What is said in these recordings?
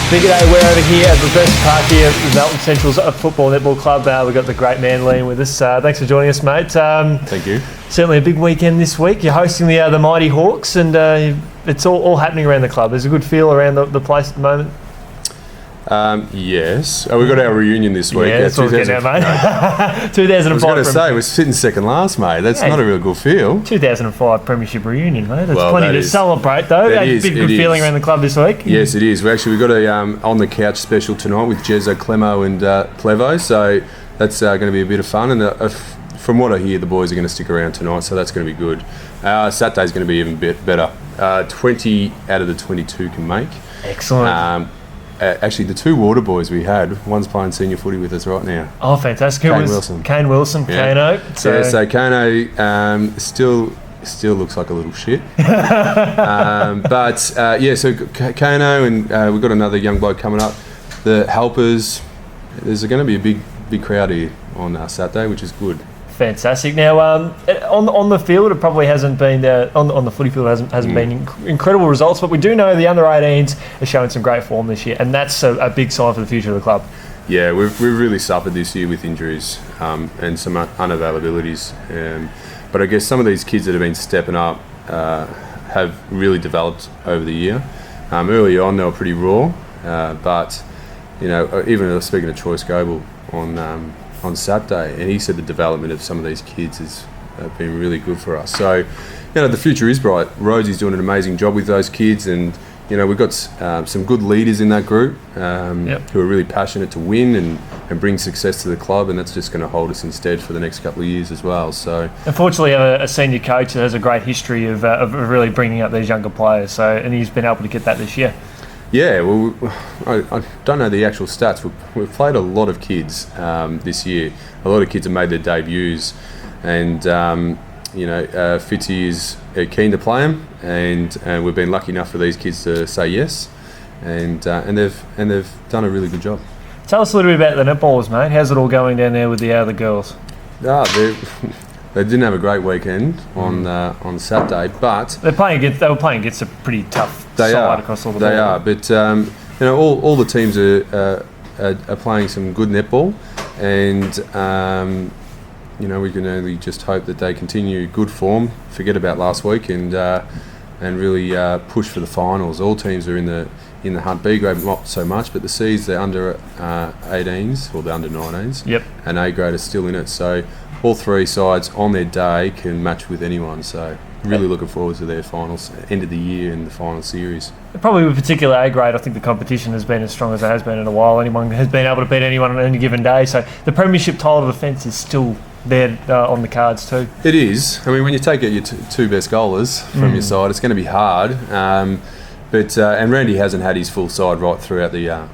Big day, we're over here at the first park here at the Melton Centrals Football Netball Club. We've got the great man Liam with us. Thanks for joining us, mate. Thank you. Certainly a big weekend this week. You're hosting the Mighty Hawks, and it's all happening around the club. There's a good feel around the place at the moment. Yes. We've got our reunion this week. Yeah, that's what we're getting at, mate. 2005. I was going to say, we're sitting second last, mate. That's not a real good feel. 2005 Premiership reunion, mate. There's plenty to celebrate, though. Big good feeling around the club this week. Yes, it is. We've got a on the couch special tonight with Jezzo, Clemo and Plevo, so that's going to be a bit of fun. And from what I hear, the boys are going to stick around tonight, so that's going to be good. Saturday's going to be even better. 20 out of the 22 can make. Excellent. Actually, the two Water boys we had, one's playing senior footy with us right now. Oh, fantastic. Kane Wilson, yeah. Kano. So Kano still looks like a little shit. So Kano and we've got another young bloke coming up. The helpers, there's going to be a big crowd here on Saturday, which is good. Fantastic. Now, on the field, it probably hasn't been on the footy field hasn't been incredible results, but we do know the under-18s are showing some great form this year, and that's a big sign for the future of the club. Yeah, we've really suffered this year with injuries and some unavailabilities, but I guess some of these kids that have been stepping up have really developed over the year. Early on, they were pretty raw, but even speaking to Troy Scoble on Saturday, and he said the development of some of these kids has been really good for us. So, the future is bright. Rosie's doing an amazing job with those kids, and we've got some good leaders in that group who are really passionate to win and bring success to the club, and that's just going to hold us in stead for the next couple of years as well. So, unfortunately, a senior coach that has a great history of really bringing up these younger players. So, and he's been able to get that this year. Yeah, well, I don't know the actual stats. We've played a lot of kids this year. A lot of kids have made their debuts, and Fitzy is keen to play them, and we've been lucky enough for these kids to say yes, and they've done a really good job. Tell us a little bit about the netballers, mate. How's it all going down there with the other girls? They didn't have a great weekend on Saturday, but they were playing against a pretty tough side across all the board. They are, but all the teams are playing some good netball, and we can only just hope that they continue good form. Forget about last week and really push for the finals. All teams are in the hunt. B grade not so much, but the C's, they're under 18s or the under 19s. Yep. And A grade is still in it. So all three sides on their day can match with anyone. So really looking forward to their finals, end of the year in the final series. Probably with particular A grade, I think the competition has been as strong as it has been in a while. Anyone has been able to beat anyone on any given day. So the premiership title defence is still there on the cards too. It is. I mean, when you take out your two best goalers from your side, it's going to be hard. But Randy hasn't had his full side right throughout the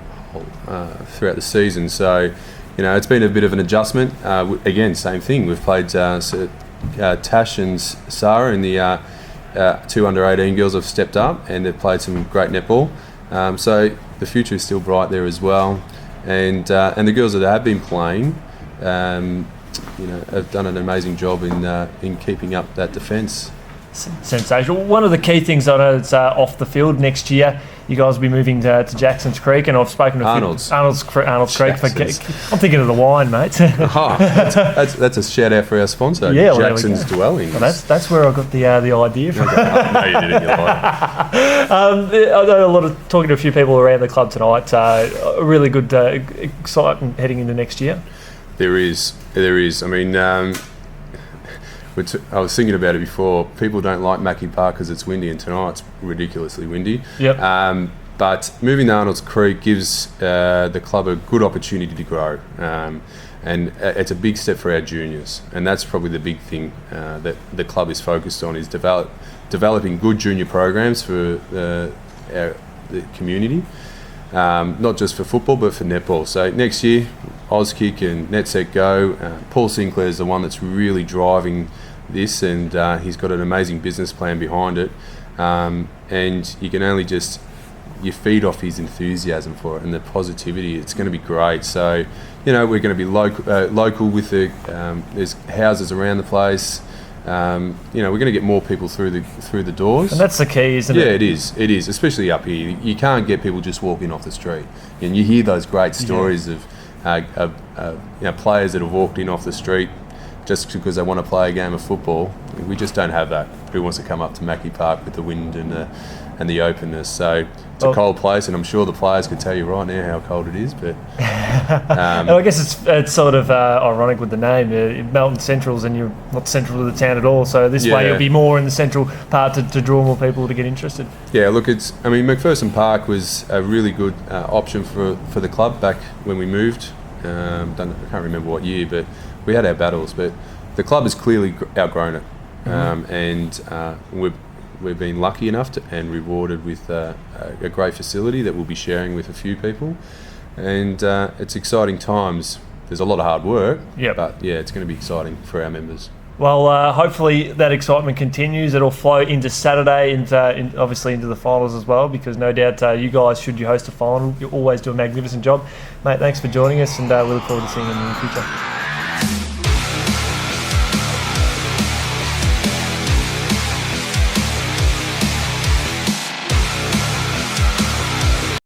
season. So, it's been a bit of an adjustment. Again, same thing. We've played Tash and Sarah in the two under 18 girls have stepped up and they've played some great netball. So the future is still bright there as well. And the girls that have been playing, have done an amazing job in keeping up that defence. Sensational. One of the key things I know that's off the field next year, you guys will be moving to Jackson's Creek, and I've spoken to Arnold's Creek. I'm thinking of the wine, mate. That's a shout out for our sponsor, Jackson's Dwelling. Well, that's where I got the idea from. Okay. No, you didn't. You're lying. I know a lot of talking to a few people around the club tonight. A really good excitement heading into next year. There is. I mean, I was thinking about it before. People don't like Mackie Park because it's windy, and tonight it's ridiculously windy. Yep. But moving to Arnold's Creek gives the club a good opportunity to grow, and it's a big step for our juniors. And that's probably the big thing that the club is focused on, is developing good junior programs for the community, not just for football but for netball. So next year, Auskick and NetSet Go. Paul Sinclair is the one that's really driving this, and he's got an amazing business plan behind it. And you can only you feed off his enthusiasm for it and the positivity. It's going to be great. So, we're going to be local with there's houses around the place. you know, we're going to get more people through the doors. And that's the key, isn't it? Yeah, it is, especially up here. You can't get people just walking off the street. And you hear those great stories of you know, players that have walked in off the street just because they want to play a game of football. We just don't have that. Who wants to come up to Mackie Park with the wind and the openness? So it's a cold place, and I'm sure the players could tell you right now how cold it is. But and I guess it's sort of ironic with the name, Melton Centrals, and you're not central to the town at all. So this way you'll be more in the central part to draw more people to get interested. Yeah, look, I mean, McPherson Park was a really good option for the club back when we moved. I can't remember what year, but we had our battles. But the club has clearly outgrown it, and we've been lucky enough and rewarded with a great facility that we'll be sharing with a few people. And it's exciting times. There's a lot of hard work, but yeah, it's going to be exciting for our members. Well, hopefully that excitement continues. It'll flow into Saturday and obviously into the finals as well, because no doubt you guys, should you host a final, you always do a magnificent job. Mate, thanks for joining us, and we look forward to seeing you in the future.